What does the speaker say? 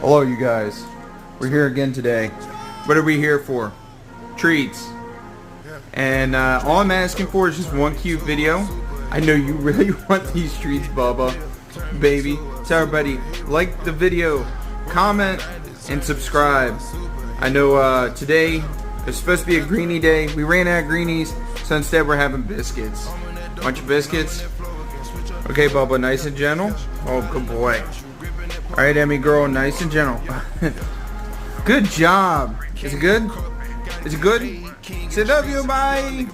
Hello, you guys. We're here again today. What are we here for? Treats. And all I'm asking for is just one cute video. I know you really want these treats, Bubba. Baby. So everybody, like the video, comment, and subscribe. I know today is supposed to be a greenie day. We ran out of greenies, so instead we're having biscuits. Bunch of biscuits. Okay, Bubba, nice and gentle. Oh, good boy. Alright, Emmy girl, nice and gentle. Good job. Is it good? Is it good? Say love you, bye.